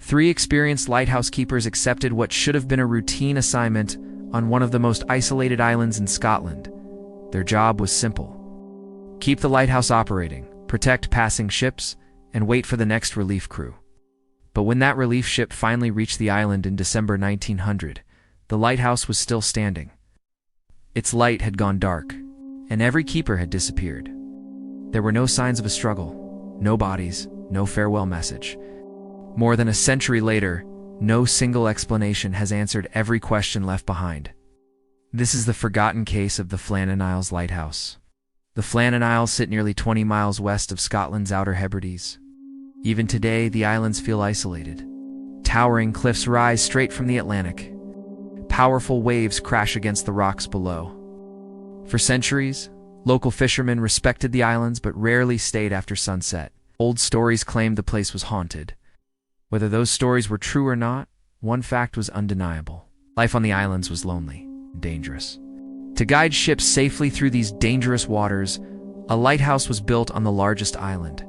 Three experienced lighthouse keepers accepted what should have been a routine assignment on one of the most isolated islands in Scotland. Their job was simple: keep the lighthouse operating, protect passing ships, and wait for the next relief crew. But when that relief ship finally reached the island in December 1900, the lighthouse was still standing. Its light had gone dark, and every keeper had disappeared. There were no signs of a struggle, no bodies, no farewell message. More than a century later, no single explanation has answered every question left behind. This is the forgotten case of the Flannan Isles Lighthouse. The Flannan Isles sit nearly 20 miles west of Scotland's Outer Hebrides. Even today, the islands feel isolated. Towering cliffs rise straight from the Atlantic. Powerful waves crash against the rocks below. For centuries, local fishermen respected the islands but rarely stayed after sunset. Old stories claimed the place was haunted. Whether those stories were true or not, one fact was undeniable: life on the islands was lonely and dangerous. To guide ships safely through these dangerous waters, a lighthouse was built on the largest island.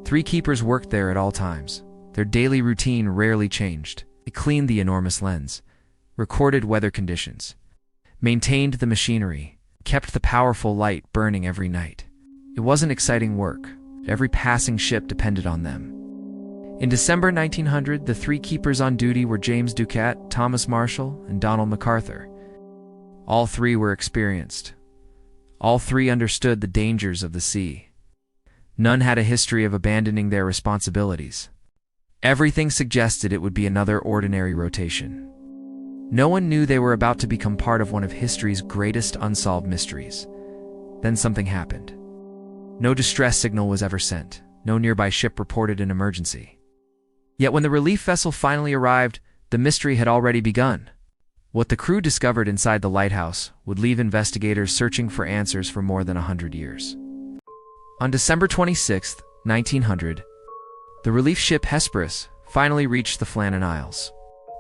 3 keepers worked there at all times. Their daily routine rarely changed. They cleaned the enormous lens, recorded weather conditions, maintained the machinery, kept the powerful light burning every night. It wasn't exciting work. Every passing ship depended on them. In December 1900, the 3 keepers on duty were James Ducat, Thomas Marshall, and Donald MacArthur. All 3 were experienced. All 3 understood the dangers of the sea. None had a history of abandoning their responsibilities. Everything suggested it would be another ordinary rotation. No one knew they were about to become part of one of history's greatest unsolved mysteries. Then something happened. No distress signal was ever sent. No nearby ship reported an emergency. Yet when the relief vessel finally arrived, the mystery had already begun. What the crew discovered inside the lighthouse would leave investigators searching for answers for more than 100 years. On December 26, 1900, the relief ship Hesperus finally reached the Flannan Isles.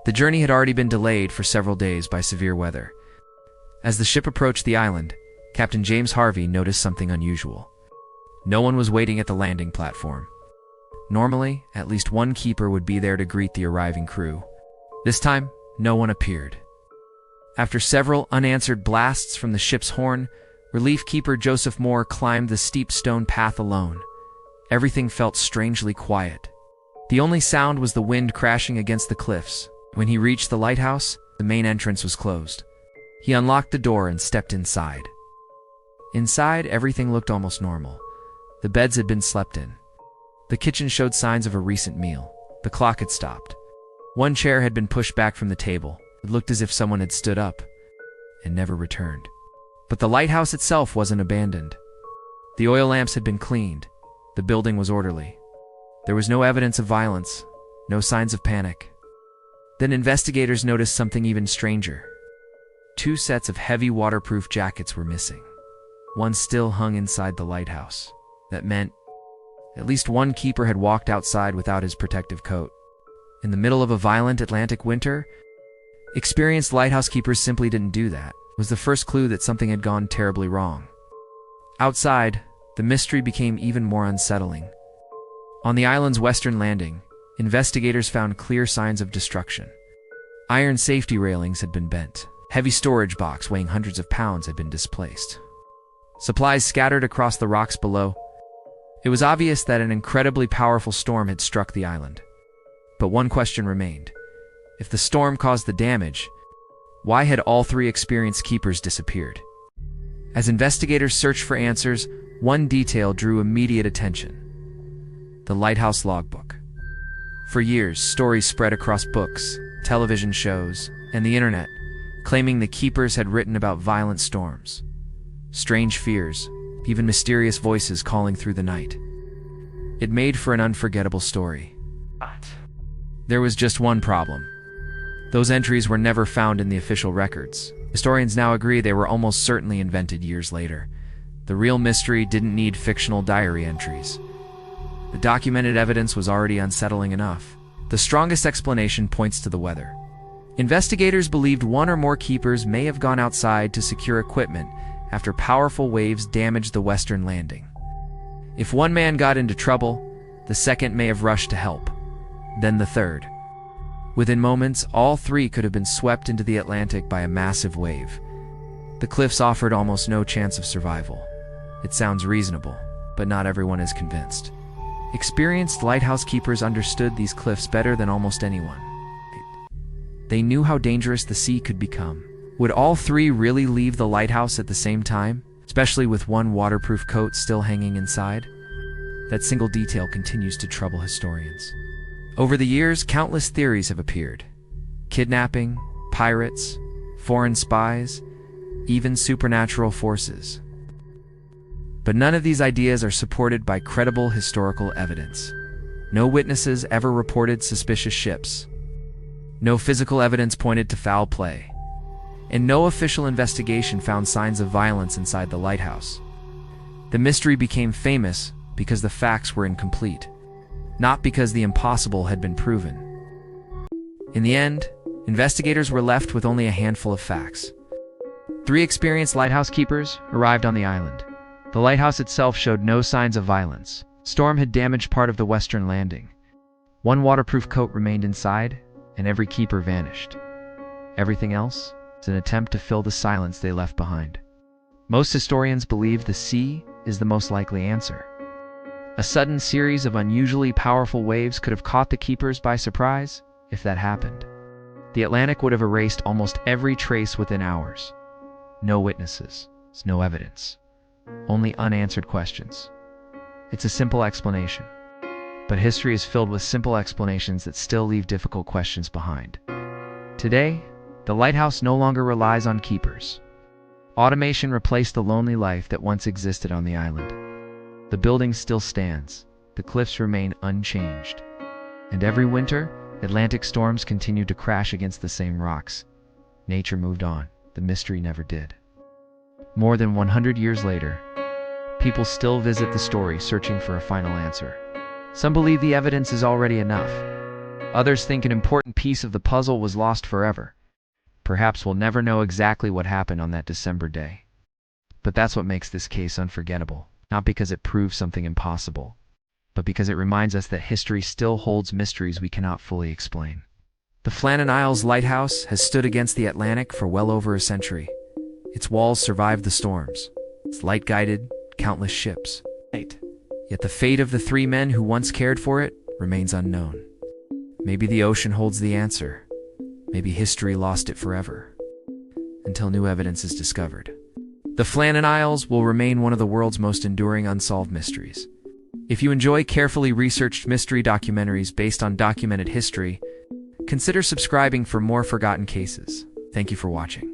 The journey had already been delayed for several days by severe weather. As the ship approached the island, Captain James Harvey noticed something unusual. No one was waiting at the landing platform. Normally, at least one keeper would be there to greet the arriving crew. This time, no one appeared. After several unanswered blasts from the ship's horn, relief keeper Joseph Moore climbed the steep stone path alone. Everything felt strangely quiet. The only sound was the wind crashing against the cliffs. When he reached the lighthouse, the main entrance was closed. He unlocked the door and stepped inside. Inside, everything looked almost normal. The beds had been slept in. The kitchen showed signs of a recent meal. The clock had stopped. One chair had been pushed back from the table. It looked as if someone had stood up and never returned. But the lighthouse itself wasn't abandoned. The oil lamps had been cleaned. The building was orderly. There was no evidence of violence, no signs of panic. Then investigators noticed something even stranger. 2 sets of heavy waterproof jackets were missing. One still hung inside the lighthouse. That meant at least one keeper had walked outside without his protective coat. In the middle of a violent Atlantic winter, experienced lighthouse keepers simply didn't do that. It was the first clue that something had gone terribly wrong. Outside, the mystery became even more unsettling. On the island's western landing, investigators found clear signs of destruction. Iron safety railings had been bent. Heavy storage box weighing hundreds of pounds had been displaced. Supplies scattered across the rocks below. It was obvious that an incredibly powerful storm had struck the island. But one question remained. If the storm caused the damage, why had all 3 experienced keepers disappeared? As investigators searched for answers, one detail drew immediate attention: the lighthouse logbook. For years, stories spread across books, television shows, and the internet, claiming the keepers had written about violent storms, strange fears, even mysterious voices calling through the night. It made for an unforgettable story. But there was just one problem. Those entries were never found in the official records. Historians now agree they were almost certainly invented years later. The real mystery didn't need fictional diary entries. The documented evidence was already unsettling enough. The strongest explanation points to the weather. Investigators believed one or more keepers may have gone outside to secure equipment after powerful waves damaged the western landing. If one man got into trouble, the second may have rushed to help. Then the third. Within moments, all three could have been swept into the Atlantic by a massive wave. The cliffs offered almost no chance of survival. It sounds reasonable, but not everyone is convinced. Experienced lighthouse keepers understood these cliffs better than almost anyone. They knew how dangerous the sea could become. Would all three really leave the lighthouse at the same time, especially with one waterproof coat still hanging inside? That single detail continues to trouble historians. Over the years, countless theories have appeared. Kidnapping, pirates, foreign spies, even supernatural forces. But none of these ideas are supported by credible historical evidence. No witnesses ever reported suspicious ships. No physical evidence pointed to foul play. And no official investigation found signs of violence inside the lighthouse. The mystery became famous because the facts were incomplete, not because the impossible had been proven. In the end, investigators were left with only a handful of facts. 3 experienced lighthouse keepers arrived on the island. The lighthouse itself showed no signs of violence. Storm had damaged part of the western landing. 1 waterproof coat remained inside, and every keeper vanished. Everything else is an attempt to fill the silence they left behind. Most historians believe the sea is the most likely answer. A sudden series of unusually powerful waves could have caught the keepers by surprise. If that happened, the Atlantic would have erased almost every trace within hours. No witnesses, no evidence, only unanswered questions. It's a simple explanation, but history is filled with simple explanations that still leave difficult questions behind. Today, the lighthouse no longer relies on keepers. Automation replaced the lonely life that once existed on the island. The building still stands, the cliffs remain unchanged, and every winter, Atlantic storms continue to crash against the same rocks. Nature moved on, the mystery never did. More than 100 years later, people still visit the story searching for a final answer. Some believe the evidence is already enough. Others think an important piece of the puzzle was lost forever. Perhaps we'll never know exactly what happened on that December day. But that's what makes this case unforgettable. Not because it proves something impossible, but because it reminds us that history still holds mysteries we cannot fully explain. The Flannan Isles Lighthouse has stood against the Atlantic for well over a century. Its walls survived the storms. Its light guided countless ships. Yet the fate of the 3 men who once cared for it remains unknown. Maybe the ocean holds the answer. Maybe history lost it forever, until new evidence is discovered. The Flannan Isles will remain one of the world's most enduring unsolved mysteries. If you enjoy carefully researched mystery documentaries based on documented history, consider subscribing for more forgotten cases. Thank you for watching.